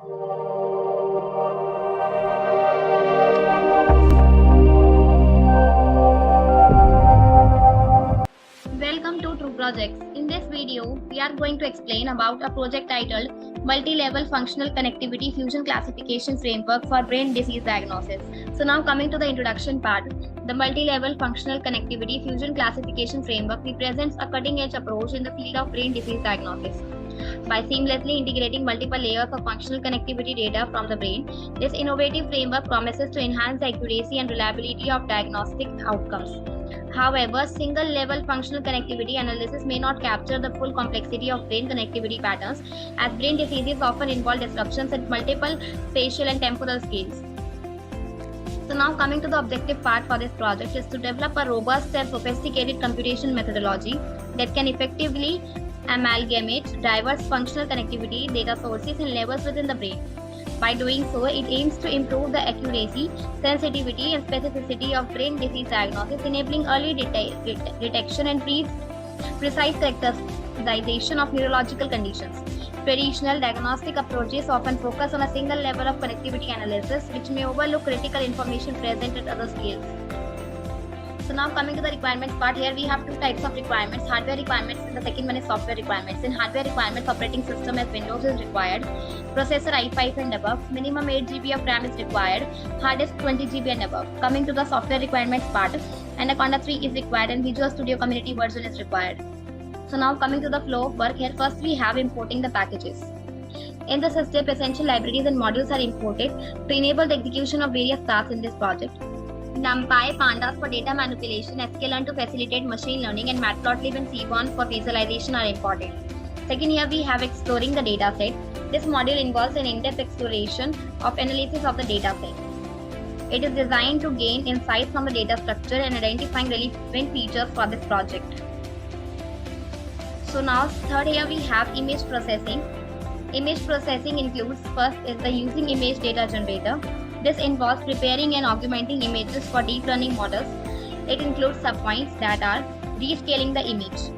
Welcome to True Projects. In this video, we are going to explain about a project titled Multi-Level Functional Connectivity Fusion Classification Framework for Brain Disease Diagnosis. So now coming to the introduction part, the Multi-Level Functional Connectivity Fusion Classification Framework represents a cutting-edge approach in the field of brain disease diagnosis. By seamlessly integrating multiple layers of functional connectivity data from the brain, this innovative framework promises to enhance the accuracy and reliability of diagnostic outcomes. However, single-level functional connectivity analysis may not capture the full complexity of brain connectivity patterns, as brain diseases often involve disruptions at multiple spatial and temporal scales. So now coming to the objective part for this project is to develop a robust and sophisticated computation methodology that can effectively amalgamate diverse functional connectivity data sources and levels within the brain. By doing so, it aims to improve the accuracy, sensitivity, and specificity of brain disease diagnosis, enabling early detection and precise characterization of neurological conditions. Traditional diagnostic approaches often focus on a single level of connectivity analysis, which may overlook critical information present at other scales. So now coming to the requirements part, here we have two types of requirements: hardware requirements and the second one is software requirements. In hardware requirements, operating system as Windows is required, processor i5 and above, minimum 8 GB of RAM is required, hard disk 20 GB and above. Coming to the software requirements part, Anaconda 3 is required and Visual Studio Community version is required. So now coming to the flow of work, here first we have importing the packages. In the step, essential libraries and modules are imported to enable the execution of various tasks in this project. NumPy, Pandas for data manipulation, sklearn to facilitate machine learning, and Matplotlib and Seaborn for visualization are important. Second, here we have exploring the dataset. This module involves an in-depth exploration of analysis of the dataset. It is designed to gain insights from the data structure and identifying relevant features for this project. So now third, here we have image processing. Image processing includes first is the using image data generator. This involves preparing and augmenting images for deep learning models. It includes subpoints that are rescaling the image,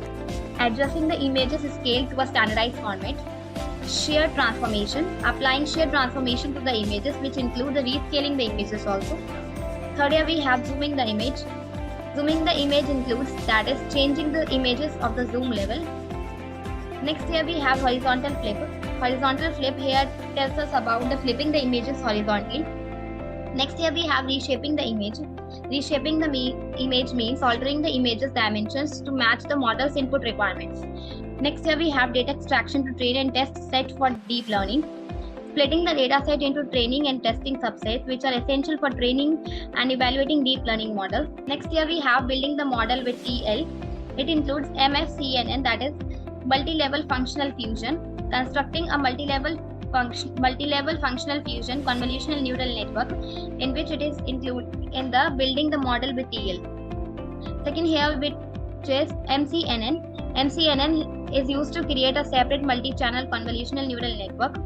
adjusting the image's scale to a standardized format, shared transformation, applying shared transformation to the images, which include the rescaling the images also. Third, here we have zooming the image. Zooming the image includes that is changing the images of the zoom level. Next, here we have horizontal flip. Horizontal flip here tells us about the flipping the images horizontally. Next, here we have reshaping the image. Reshaping the image means altering the image's dimensions to match the model's input requirements. Next, here we have data extraction to train and test set for deep learning. Splitting the dataset into training and testing subsets, which are essential for training and evaluating deep learning models. Next, here we have building the model with TL. It includes MFCNN, that is multi-level functional fusion, constructing a multi-level functional fusion convolutional neural network, in which it is included in the building the model with TL. Second, here which is MCNN. MCNN is used to create a separate multi-channel convolutional neural network.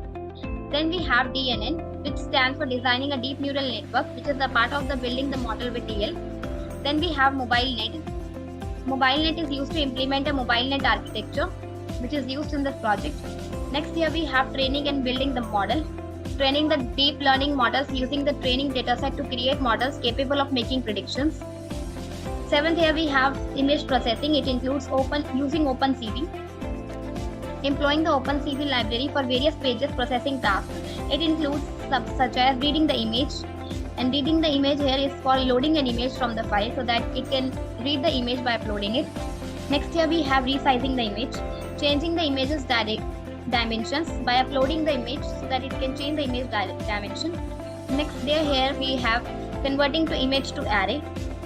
Then we have DNN, which stands for designing a deep neural network, which is a part of the building the model with TL. Then we have MobileNet. MobileNet is used to implement a MobileNet architecture, which is used in this project. Next, here we have training and building the model. Training the deep learning models using the training dataset to create models capable of making predictions. Seventh, here we have image processing. It includes using OpenCV. Employing the OpenCV library for various pages processing tasks. It includes such as reading the image. And reading the image here is for loading an image from the file so that it can read the image by uploading it. Next, here we have resizing the image. Changing the image's dimensions by uploading the image so that it can change the image dimension. Next, here we have converting to image to array.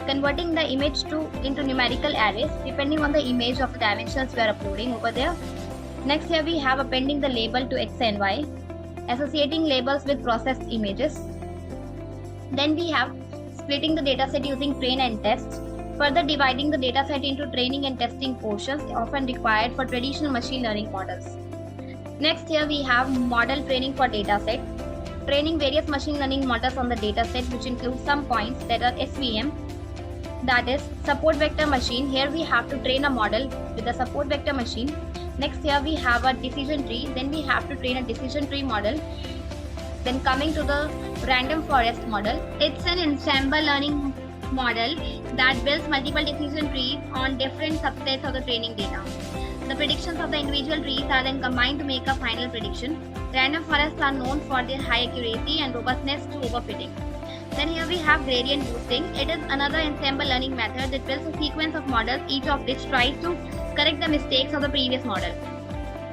Converting the image into numerical arrays depending on the image of the dimensions we are uploading over there. Next, here we have appending the label to X and Y. Associating labels with processed images. Then we have splitting the dataset using train and test. Further dividing the dataset into training and testing portions often required for traditional machine learning models. Next, here we have model training for dataset. Training various machine learning models on the dataset, which include some points that are SVM, that is support vector machine. Here we have to train a model with a support vector machine. Next, here we have a decision tree. Then we have to train a decision tree model Then coming to the random forest model, it's an ensemble learning model that builds multiple decision trees on different subsets of the training data. The predictions of the individual trees are then combined to make a final prediction. Random forests are known for their high accuracy and robustness to overfitting. Then here we have gradient boosting. It is another ensemble learning method that builds a sequence of models, each of which tries to correct the mistakes of the previous model.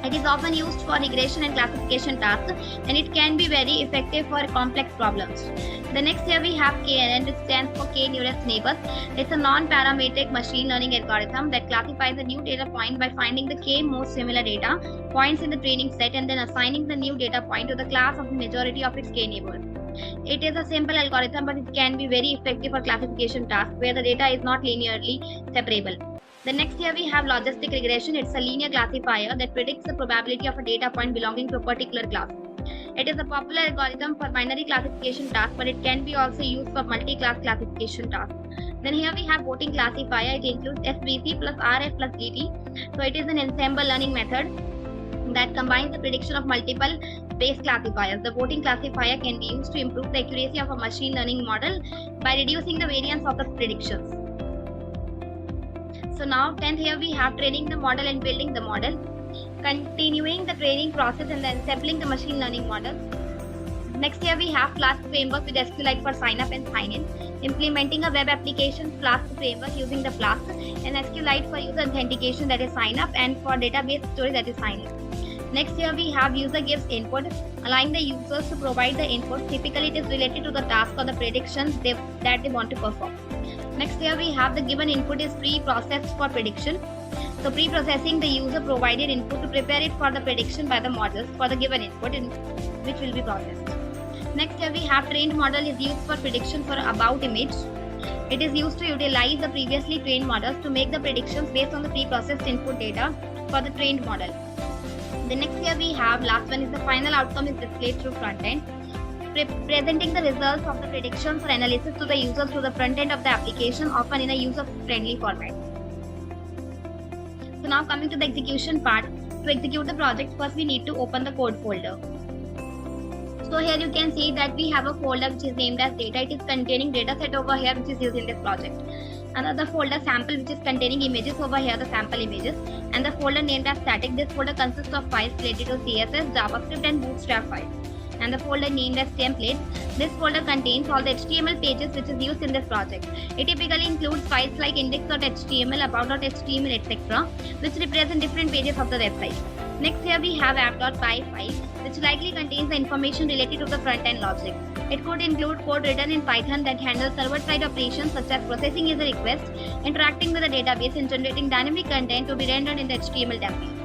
It is often used for regression and classification tasks, and it can be very effective for complex problems. The next here we have KNN, which stands for K-nearest neighbors. It's a non-parametric machine learning algorithm that classifies a new data point by finding the K most similar data points in the training set and then assigning the new data point to the class of the majority of its K neighbors. It is a simple algorithm, but it can be very effective for classification tasks where the data is not linearly separable. The next here we have logistic regression. It's a linear classifier that predicts the probability of a data point belonging to a particular class. It is a popular algorithm for binary classification tasks, but it can be also used for multi-class classification tasks. Then here we have voting classifier. It includes SVC plus RF plus GT. So it is an ensemble learning method that combines the prediction of multiple base classifiers. The voting classifier can be used to improve the accuracy of a machine learning model by reducing the variance of the predictions. So now 10th here we have training the model and building the model, continuing the training process and then assembling the machine learning model. Next here we have Flask framework with SQLite for sign up and sign in, implementing a web application Flask framework using the Flask, and SQLite for user authentication, that is sign up, and for database storage, that is sign in. Next here we have user gives input, allowing the users to provide the input. Typically it is related to the task or the predictions that they want to perform. Next here we have the given input is pre-processed for prediction. So pre-processing the user provided input to prepare it for the prediction by the models for the given input which will be processed. Next here we have trained model is used for prediction for about image. It is used to utilize the previously trained models to make the predictions based on the pre-processed input data for the trained model. The next here we have last one is the final outcome is displayed through front end, presenting the results of the predictions for analysis to the users through the front end of the application, often in a user-friendly format. So now coming to the execution part. To execute the project, first we need to open the code folder. So here you can see that we have a folder which is named as data. It is containing data set over here which is used in this project. Another folder sample which is containing images over here, the sample images, and the folder named as static. This folder consists of files related to CSS, JavaScript and Bootstrap files. And the folder named as templates. This folder contains all the HTML pages which is used in this project. It typically includes files like index.html, about.html, etc., which represent different pages of the website. Next here we have app.py file, which likely contains the information related to the front-end logic. It could include code written in Python that handles server-side operations such as processing user requests, interacting with the database, and generating dynamic content to be rendered in the HTML template.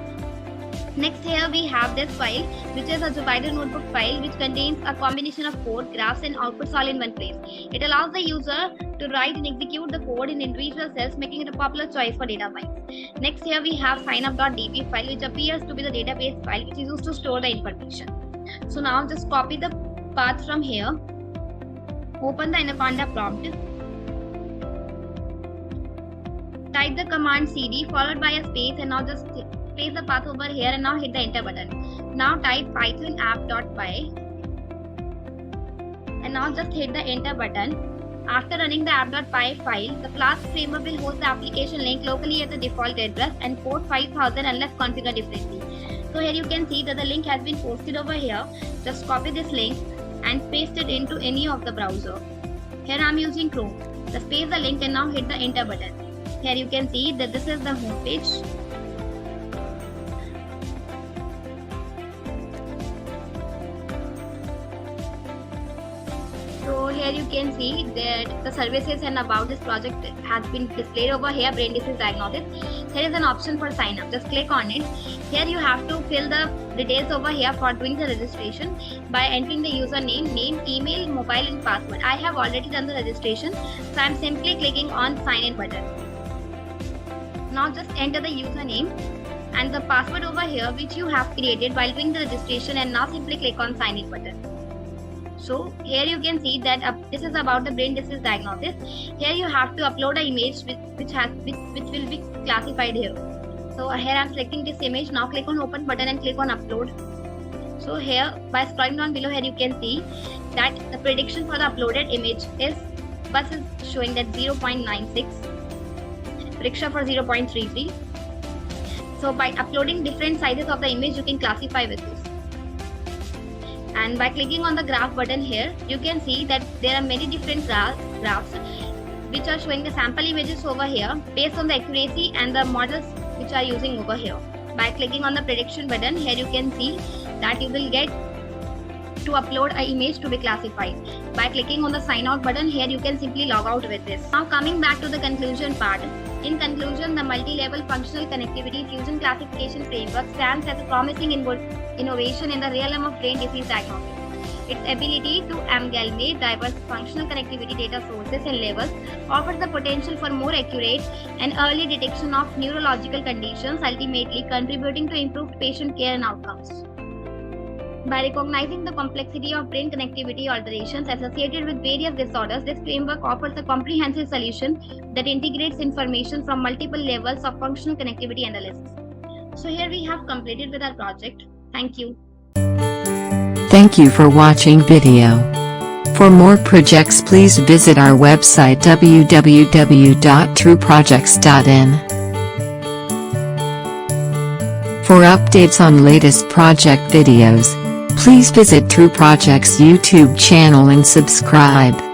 Next here we have this file, which is a Jupyter notebook file which contains a combination of code, graphs and outputs all in one place. It allows the user to write and execute the code in individual cells, making it a popular choice for data science. Next here we have signup.db file, which appears to be the database file which is used to store the information. So now just copy the path from here, open the Anaconda prompt, type the command cd followed by a space, and now just paste the path over here and now hit the enter button. Now type python app.py and now just hit the enter button. After running the app.py file, the Flask framework will host the application link locally at the default address and port 5000 unless configured differently. So here you can see that the link has been posted over here. Just copy this link and paste it into any of the browser. Here I am using Chrome. Just paste the link and now hit the enter button. Here you can see that this is the home page. So here you can see that the services and about this project has been displayed over here, brain disease diagnosis. There is an option for sign up. Just click on it. Here you have to fill the details over here for doing the registration by entering the username, name, email, mobile and password. I have already done the registration, so I am simply clicking on sign in button. Now just enter the username and the password over here which you have created while doing the registration, and now simply click on sign in button. So here you can see that this is about the brain disease diagnosis. Here you have to upload an image which will be classified here. So here I am selecting this image. Now click on open button and click on upload. So here, by scrolling down below here, you can see that the prediction for the uploaded image is bus is showing that 0.96, rickshaw for 0.33. So by uploading different sizes of the image, you can classify with this. And by clicking on the graph button here, you can see that there are many different graphs which are showing the sample images over here based on the accuracy and the models which are using over here. By clicking on the prediction button here, you can see that you will get to upload an image to be classified. By clicking on the sign out button here, you can simply log out with this. Now coming back to the conclusion part. In conclusion, the multi-level functional connectivity fusion classification framework stands as a promising innovation in the realm of brain disease diagnosis. Its ability to amalgamate diverse functional connectivity data sources and levels offers the potential for more accurate and early detection of neurological conditions, ultimately contributing to improved patient care and outcomes. By recognizing the complexity of brain connectivity alterations associated with various disorders, this framework offers a comprehensive solution that integrates information from multiple levels of functional connectivity analysis. So here we have completed with our project. Thank you. Thank you for watching video. For more projects, please visit our website www.trueprojects.in. For updates on latest project videos, please visit True Projects YouTube channel and subscribe.